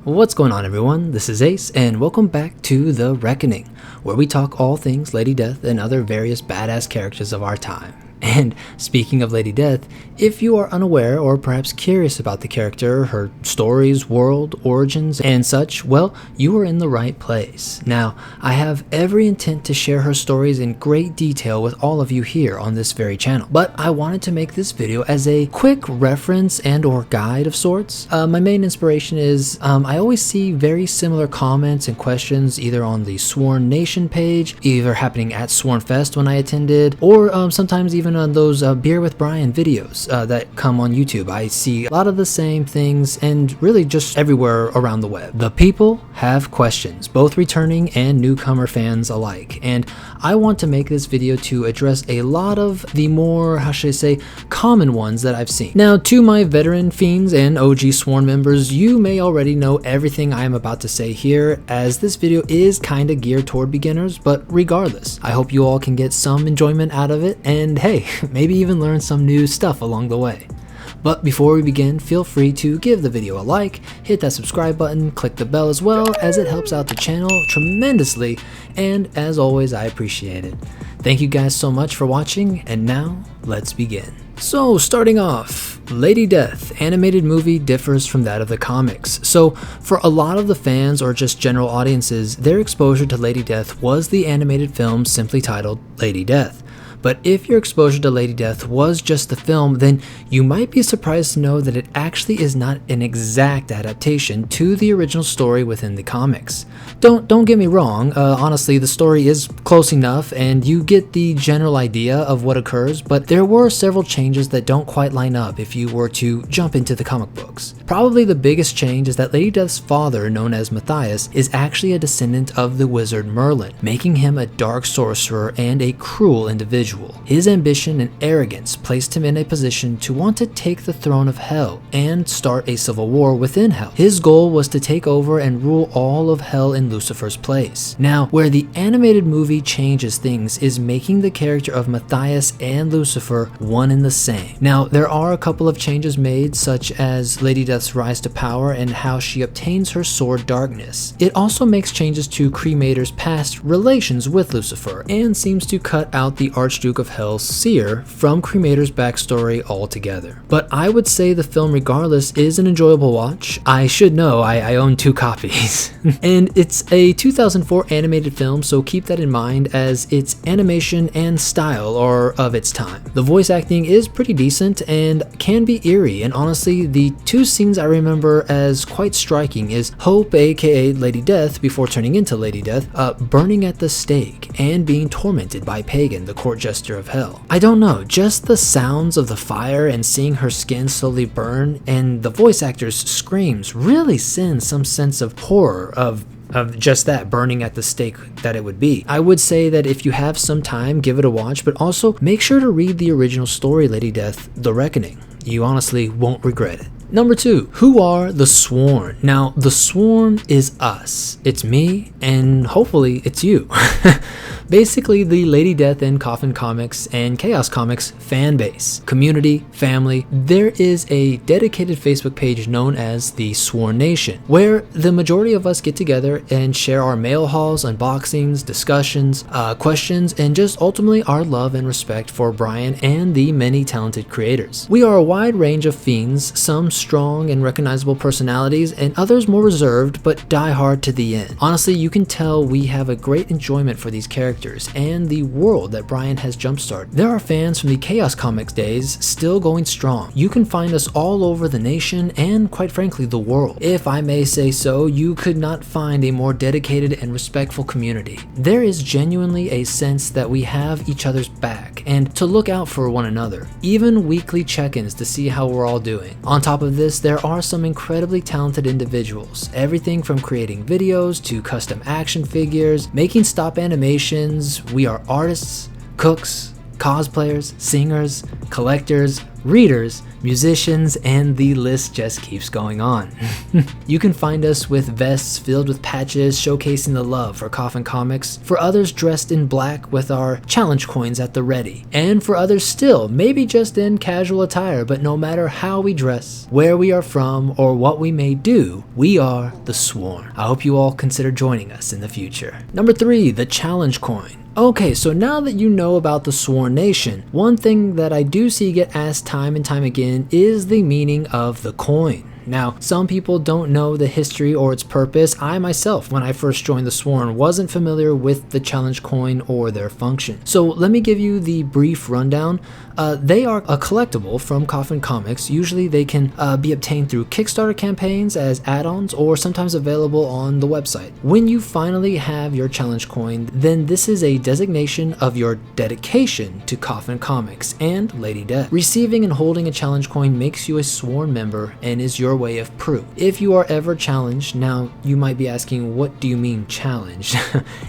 What's going on, everyone? This is Ace, and welcome back to The Reckoning, where we talk all things Lady Death and other various badass characters of our time. And speaking of Lady Death, if you are unaware or perhaps curious about the character, her stories, world, origins, and such, well, you are in the right place. Now, I have every intent to share her stories in great detail with all of you here on this very channel, but I wanted to make this video as a quick reference and or guide of sorts. My main inspiration is I always see very similar comments and questions either on the Sworn Nation page, either happening at Sworn Fest when I attended, or sometimes even on those Beer with Brian videos that come on YouTube. I see a lot of the same things and really just everywhere around the web. The people have questions, both returning and newcomer fans alike, and I want to make this video to address a lot of the more, how should I say, common ones that I've seen. Now, to my veteran fiends and OG Sworn members, you may already know everything I am about to say here, as this video is kinda geared toward beginners, but regardless, I hope you all can get some enjoyment out of it, and hey, maybe even learn some new stuff along the way. But before we begin, feel free to give the video a like, hit that subscribe button, click the bell as well, as it helps out the channel tremendously, and as always, I appreciate it. Thank you guys so much for watching, and now, let's begin. So, starting off, Lady Death animated movie differs from that of the comics. So, for a lot of the fans or just general audiences, their exposure to Lady Death was the animated film simply titled Lady Death. But if your exposure to Lady Death was just the film, then you might be surprised to know that it actually is not an exact adaptation to the original story within the comics. Don't get me wrong, honestly the story is close enough and you get the general idea of what occurs, but there were several changes that don't quite line up if you were to jump into the comic books. Probably the biggest change is that Lady Death's father, known as Matthias, is actually a descendant of the wizard Merlin, making him a dark sorcerer and a cruel individual. His ambition and arrogance placed him in a position to want to take the throne of Hell and start a civil war within Hell. His goal was to take over and rule all of Hell in Lucifer's place. Now, where the animated movie changes things is making the character of Matthias and Lucifer one and the same. Now, there are a couple of changes made, such as Lady Death's rise to power and how she obtains her sword Darkness. It also makes changes to Cremator's past relations with Lucifer and seems to cut out the Archduke of Hell's seer from Cremator's backstory altogether. But I would say the film regardless is an enjoyable watch. I should know I own 2 copies. And it's a 2004 animated film, so keep that in mind as its animation and style are of its time. The voice acting is pretty decent and can be eerie, and honestly the 2 scenes I remember as quite striking is Hope, aka Lady Death before turning into Lady Death, burning at the stake and being tormented by Pagan, the court jester of Hell. I don't know, just the sounds of the fire and seeing her skin slowly burn and the voice actor's screams really send some sense of horror of just that burning at the stake that it would be. I would say that if you have some time, give it a watch, but also make sure to read the original story, Lady Death, The Reckoning. You honestly won't regret it. Number 2, who are the Sworn? Now, the Sworn is us. It's me, and hopefully it's you. Basically, the Lady Death and Coffin comics and Chaos comics fan base, community, family. There is a dedicated Facebook page known as the Sworn Nation, where the majority of us get together and share our mail hauls, unboxings, discussions, questions, and just ultimately our love and respect for Brian and the many talented creators. We are a wide range of fiends, some strong and recognizable personalities, and others more reserved but die hard to the end. Honestly, you can tell we have a great enjoyment for these characters and the world that Brian has jumpstarted. There are fans from the Chaos Comics days still going strong. You can find us all over the nation and, quite frankly, the world. If I may say so, you could not find a more dedicated and respectful community. There is genuinely a sense that we have each other's back and to look out for one another, even weekly check-ins to see how we're all doing. On top of this, there are some incredibly talented individuals, everything from creating videos to custom action figures, making stop animations. We are artists, cooks, cosplayers, singers, collectors, readers, musicians, and the list just keeps going on. You can find us with vests filled with patches showcasing the love for Coffin Comics, for others dressed in black with our challenge coins at the ready, and for others still, maybe just in casual attire, but no matter how we dress, where we are from, or what we may do, we are the Sworn. I hope you all consider joining us in the future. Number 3, the challenge coin. Okay, so now that you know about the Sworn Nation, one thing that I do see get asked time and time again is the meaning of the coin. Now, some people don't know the history or its purpose. I myself, when I first joined the Sworn, wasn't familiar with the challenge coin or their function. So let me give you the brief rundown. They are a collectible from Coffin Comics. Usually they can be obtained through Kickstarter campaigns as add-ons or sometimes available on the website. When you finally have your challenge coin, then this is a designation of your dedication to Coffin Comics and Lady Death. Receiving and holding a challenge coin makes you a Sworn member and is your way of proof. If you are ever challenged, now you might be asking, what do you mean challenged?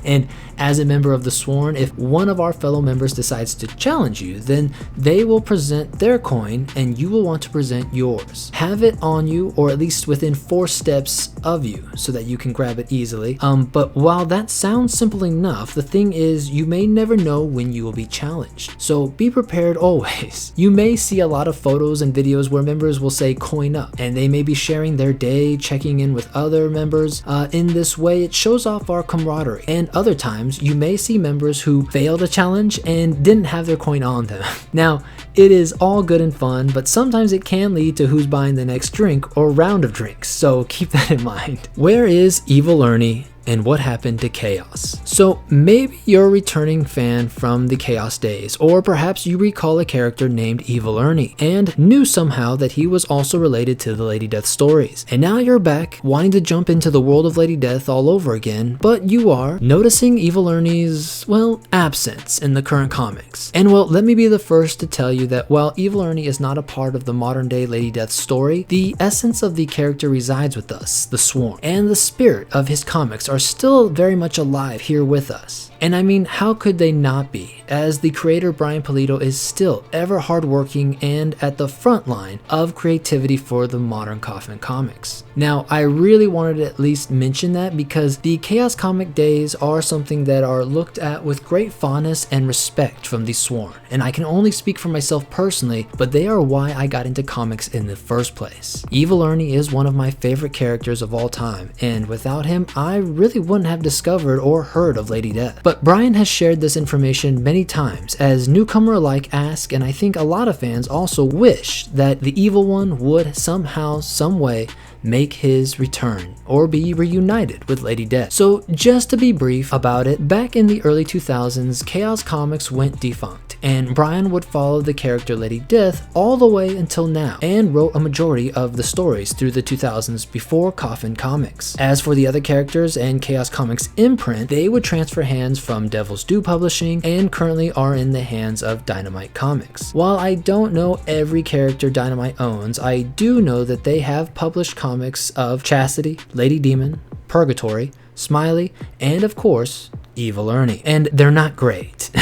And as a member of the Sworn, if one of our fellow members decides to challenge you, then they will present their coin and you will want to present yours. Have it on you, or at least within 4 steps of you, so that you can grab it easily. But while that sounds simple enough, the thing is you may never know when you will be challenged. So be prepared always. You may see a lot of photos and videos where members will say coin up, and they may be sharing their day, checking in with other members. In this way, it shows off our camaraderie. And other times, you may see members who failed a challenge and didn't have their coin on them. Now, it is all good and fun, but sometimes it can lead to who's buying the next drink or round of drinks, so keep that in mind. Where is Evil Ernie? And what happened to Chaos? So maybe you're a returning fan from the Chaos days, or perhaps you recall a character named Evil Ernie and knew somehow that he was also related to the Lady Death stories. And now you're back wanting to jump into the world of Lady Death all over again, but you are noticing Evil Ernie's, well, absence in the current comics. And well, let me be the first to tell you that while Evil Ernie is not a part of the modern day Lady Death story, the essence of the character resides with us, the Sworn, and the spirit of his comics are still very much alive here with us. And I mean, how could they not be, as the creator Brian Pulido is still ever hardworking and at the front line of creativity for the modern Coffin Comics. Now, I really wanted to at least mention that because the Chaos Comic days are something that are looked at with great fondness and respect from the Sworn, and I can only speak for myself personally, but they are why I got into comics in the first place. Evil Ernie is one of my favorite characters of all time, and without him, I really wouldn't have discovered or heard of Lady Death. But Brian has shared this information many times, as newcomer alike ask, and I think a lot of fans also wish, that the Evil One would somehow, some way, make his return or be reunited with Lady Death. So just to be brief about it, back in the early 2000s, Chaos Comics went defunct, and Brian would follow the character Lady Death all the way until now, and wrote a majority of the stories through the 2000s before Coffin Comics. As for the other characters and Chaos Comics imprint, they would transfer hands from Devil's Due Publishing and currently are in the hands of Dynamite Comics. While I don't know every character Dynamite owns, I do know that they have published comics of Chastity, Lady Demon, Purgatory, Smiley, and of course, Evil Ernie. And they're not great.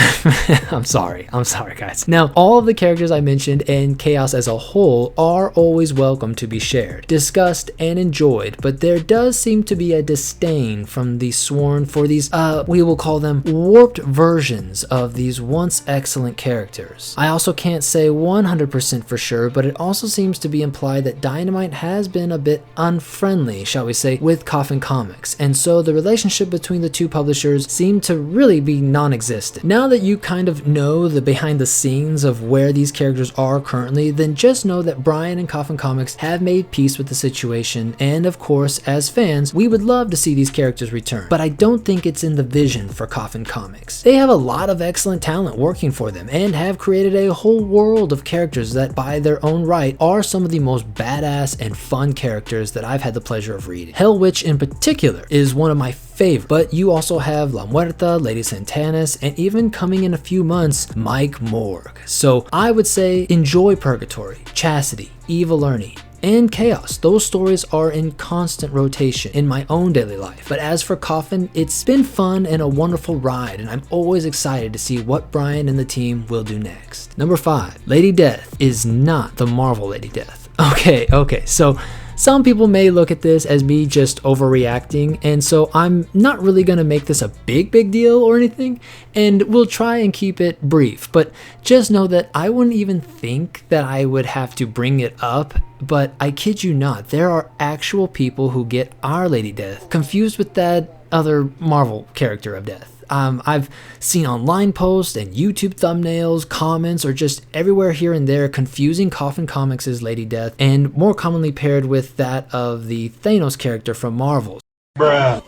I'm sorry guys. Now, all of the characters I mentioned and Chaos as a whole are always welcome to be shared, discussed, and enjoyed, but there does seem to be a disdain from the Sworn for these, we will call them warped versions of these once excellent characters. I also can't say 100% for sure, but it also seems to be implied that Dynamite has been a bit unfriendly, shall we say, with Coffin Comics, and so the relationship between the two publishers seem to really be non-existent. Now that you kind of know the behind the scenes of where these characters are currently, then just know that Brian and Coffin Comics have made peace with the situation, and of course, as fans, we would love to see these characters return, but I don't think it's in the vision for Coffin Comics. They have a lot of excellent talent working for them, and have created a whole world of characters that by their own right are some of the most badass and fun characters that I've had the pleasure of reading. Hell Witch in particular is one of my favorite, but you also have La Muerta, Lady Santanas, and even coming in a few months, Mike Morg. So I would say enjoy Purgatory, Chastity, Evil Ernie, and Chaos. Those stories are in constant rotation in my own daily life. But as for Coffin, it's been fun and a wonderful ride, and I'm always excited to see what Brian and the team will do next. Number 5, Lady Death is not the Marvel Lady Death. Okay, so some people may look at this as me just overreacting, and so I'm not really gonna make this a big deal or anything, and we'll try and keep it brief, but just know that I wouldn't even think that I would have to bring it up, but I kid you not, there are actual people who get our Lady Death confused with that other Marvel character of death. I've seen online posts and YouTube thumbnails, comments, or just everywhere here and there confusing Coffin Comics' Lady Death, and more commonly paired with that of the Thanos character from Marvel. Bruh.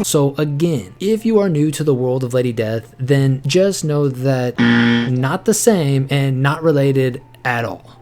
So again, if you are new to the world of Lady Death, then just know that not the same and not related at all.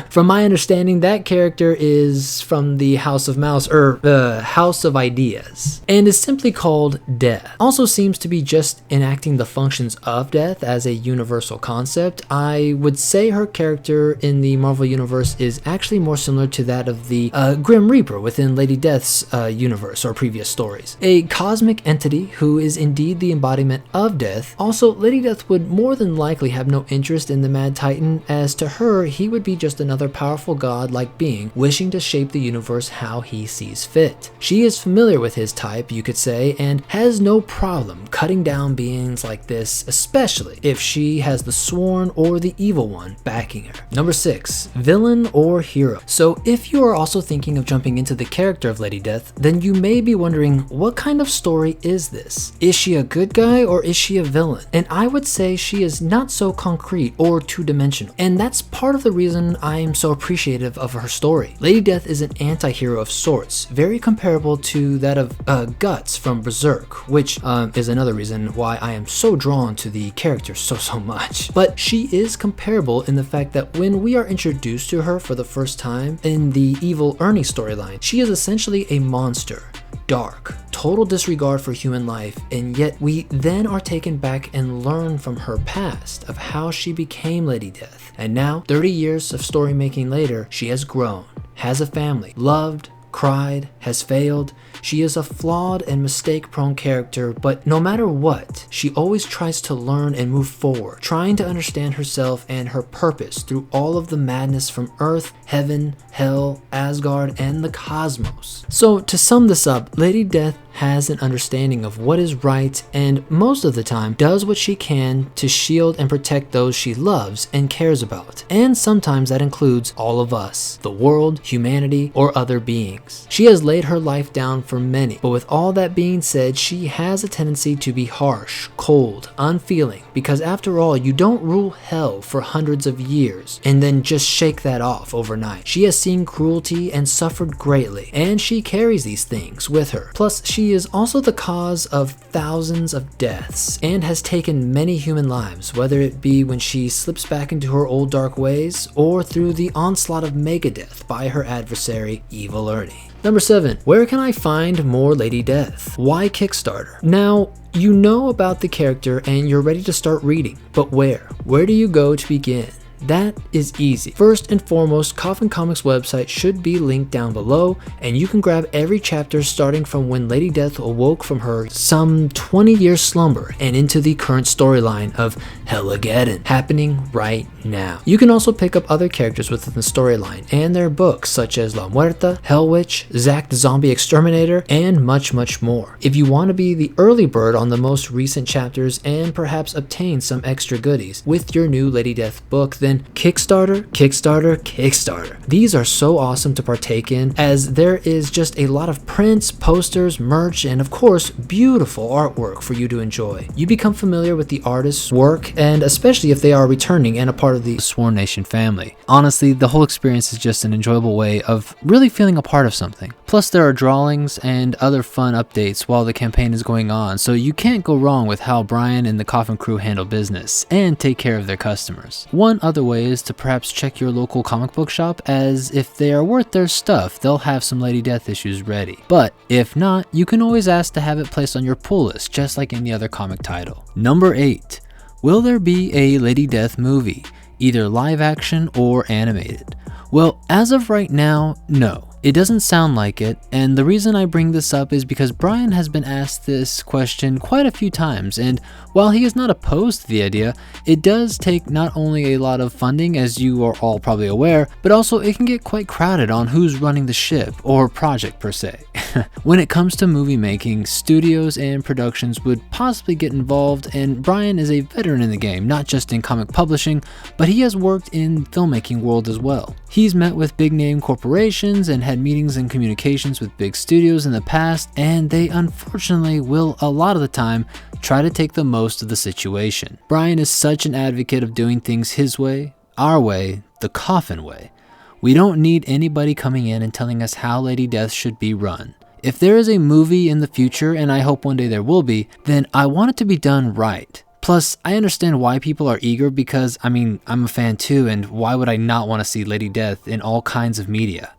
From my understanding, that character is from the House of Mouse, or House of Ideas, and is simply called Death. Also seems to be just enacting the functions of death as a universal concept. I would say her character in the Marvel Universe is actually more similar to that of the Grim Reaper within Lady Death's universe or previous stories. A cosmic entity who is indeed the embodiment of death. Also, Lady Death would more than likely have no interest in the Mad Titan, as to her, he would be just another powerful god-like being wishing to shape the universe how he sees fit. She is familiar with his type, you could say, and has no problem cutting down beings like this, especially if she has the sworn or the evil one backing her. Number 6, villain or hero. So if you are also thinking of jumping into the character of Lady Death, then you may be wondering, what kind of story is this? Is she a good guy or is she a villain? And I would say she is not so concrete or two-dimensional, and that's part of the reason I'm so appreciative of her story. Lady Death is an anti-hero of sorts, very comparable to that of Guts from Berserk, which is another reason why I am so drawn to the character so much. But she is comparable in the fact that when we are introduced to her for the first time in the evil Ernie storyline, she is essentially a monster. Dark, total disregard for human life, and yet we then are taken back and learn from her past of how she became Lady Death. And now, 30 years of story making later, she has grown, has a family, loved, cried, has failed. She is a flawed and mistake-prone character, but no matter what, she always tries to learn and move forward, trying to understand herself and her purpose through all of the madness from Earth, Heaven, Hell, Asgard, and the cosmos. So to sum this up, Lady Death has an understanding of what is right, and most of the time does what she can to shield and protect those she loves and cares about. And sometimes that includes all of us, the world, humanity, or other beings. She has laid her life down for many, but with all that being said, she has a tendency to be harsh, cold, unfeeling, because after all, you don't rule hell for hundreds of years and then just shake that off overnight. She has seen cruelty and suffered greatly, and she carries these things with her. Plus, she is also the cause of thousands of deaths and has taken many human lives, whether it be when she slips back into her old dark ways or through the onslaught of Megadeath by her adversary, Evil Ernie. Number 7, where can I find more Lady Death? Why Kickstarter? Now, you know about the character and you're ready to start reading, but where? Where do you go to begin? That is easy. First and foremost, Coffin Comics website should be linked down below, and you can grab every chapter starting from when Lady Death awoke from her some 20-year slumber and into the current storyline of Hellageddon happening right now. You can also pick up other characters within the storyline and their books such as La Muerta, Hell Witch, Zack the Zombie Exterminator, and much more. If you want to be the early bird on the most recent chapters and perhaps obtain some extra goodies with your new Lady Death book, then Kickstarter. These are so awesome to partake in, as there is just a lot of prints, posters, merch, and of course, beautiful artwork for you to enjoy. You become familiar with the artist's work, and especially if they are returning and a part of the Sworn Nation family. Honestly, the whole experience is just an enjoyable way of really feeling a part of something. Plus, there are drawings and other fun updates while the campaign is going on, so you can't go wrong with how Brian and the Coffin crew handle business and take care of their customers. One other way is to perhaps check your local comic book shop, as if they are worth their stuff, they'll have some Lady Death issues ready. But if not, you can always ask to have it placed on your pull list, just like any other comic title. Number 8. Will there be a Lady Death movie, either live action or animated? Well, as of right now, no. It doesn't sound like it, and the reason I bring this up is because Brian has been asked this question quite a few times, and while he is not opposed to the idea, it does take not only a lot of funding, as you are all probably aware, but also it can get quite crowded on who's running the ship, or project per se. When it comes to movie making, studios and productions would possibly get involved, and Brian is a veteran in the game, not just in comic publishing, but he has worked in filmmaking world as well. He's met with big name corporations and had meetings and communications with big studios in the past, and they unfortunately will a lot of the time try to take the most of the situation. Brian is such an advocate of doing things his way, our way, the Coffin way. We don't need anybody coming in and telling us how Lady Death should be run. If there is a movie in the future, and I hope one day there will be, then I want it to be done right. Plus, I understand why people are eager because, I'm a fan too, and why would I not want to see Lady Death in all kinds of media?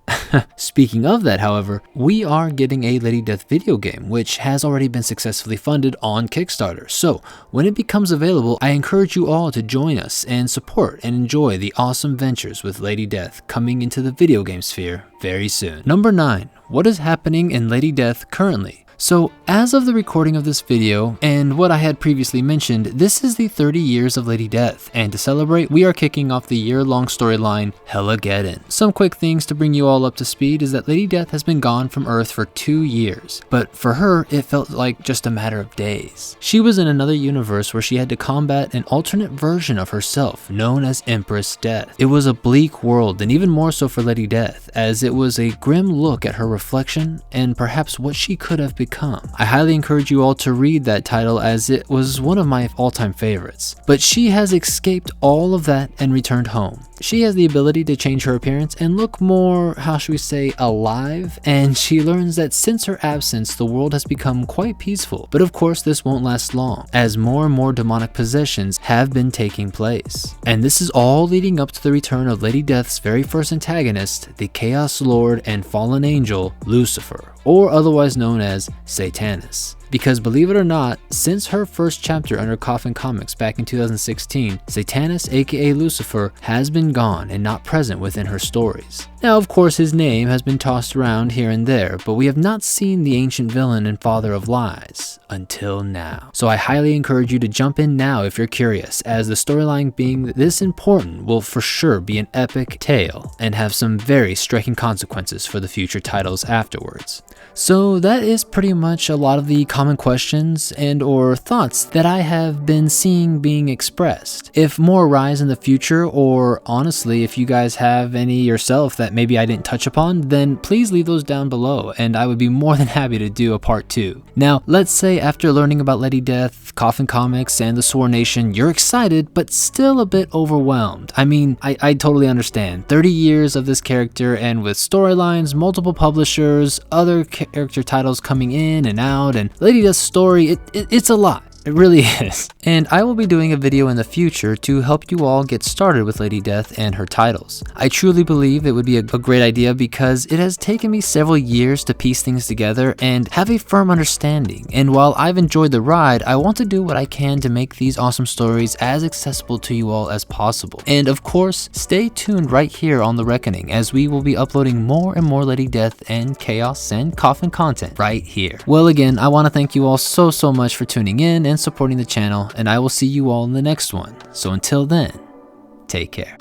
Speaking of that, however, we are getting a Lady Death video game, which has already been successfully funded on Kickstarter. So, when it becomes available, I encourage you all to join us and support and enjoy the awesome ventures with Lady Death coming into the video game sphere very soon. Number 9. What is happening in Lady Death currently? So, as of the recording of this video, and what I had previously mentioned, this is the 30 years of Lady Death, and to celebrate, we are kicking off the year-long storyline, Hellageddon. Some quick things to bring you all up to speed is that Lady Death has been gone from Earth for 2 years, but for her, it felt like just a matter of days. She was in another universe where she had to combat an alternate version of herself, known as Empress Death. It was a bleak world, and even more so for Lady Death, as it was a grim look at her reflection, and perhaps what she could have become. I highly encourage you all to read that title as it was one of my all-time favorites. But she has escaped all of that and returned home. She has the ability to change her appearance and look more, how should we say, alive, and she learns that since her absence, the world has become quite peaceful. But of course, this won't last long, as more and more demonic possessions have been taking place. And this is all leading up to the return of Lady Death's very first antagonist, the Chaos Lord and fallen angel, Lucifer, or otherwise known as Satanus. Because believe it or not, since her first chapter under Coffin Comics back in 2016, Satanus aka Lucifer has been gone and not present within her stories. Now of course his name has been tossed around here and there, but we have not seen the ancient villain and father of lies until now. So I highly encourage you to jump in now if you're curious, as the storyline being this important will for sure be an epic tale and have some very striking consequences for the future titles afterwards. So that is pretty much a lot of the common questions and or thoughts that I have been seeing being expressed. If more arise in the future, or honestly if you guys have any yourself that maybe I didn't touch upon, then please leave those down below and I would be more than happy to do a part 2. Now let's say after learning about Lady Death, Coffin Comics, and the Sworn Nation, you're excited but still a bit overwhelmed. I totally understand. 30 years of this character, and with storylines, multiple publishers, other character titles coming in and out, and Lady Death's story, it's a lot. It really is. And I will be doing a video in the future to help you all get started with Lady Death and her titles. I truly believe it would be a great idea because it has taken me several years to piece things together and have a firm understanding. And while I've enjoyed the ride, I want to do what I can to make these awesome stories as accessible to you all as possible. And of course, stay tuned right here on The Reckoning, as we will be uploading more and more Lady Death and Chaos and Coffin content right here. Well, again, I want to thank you all so much for tuning in and supporting the channel, and I will see you all in the next one. So until then, take care.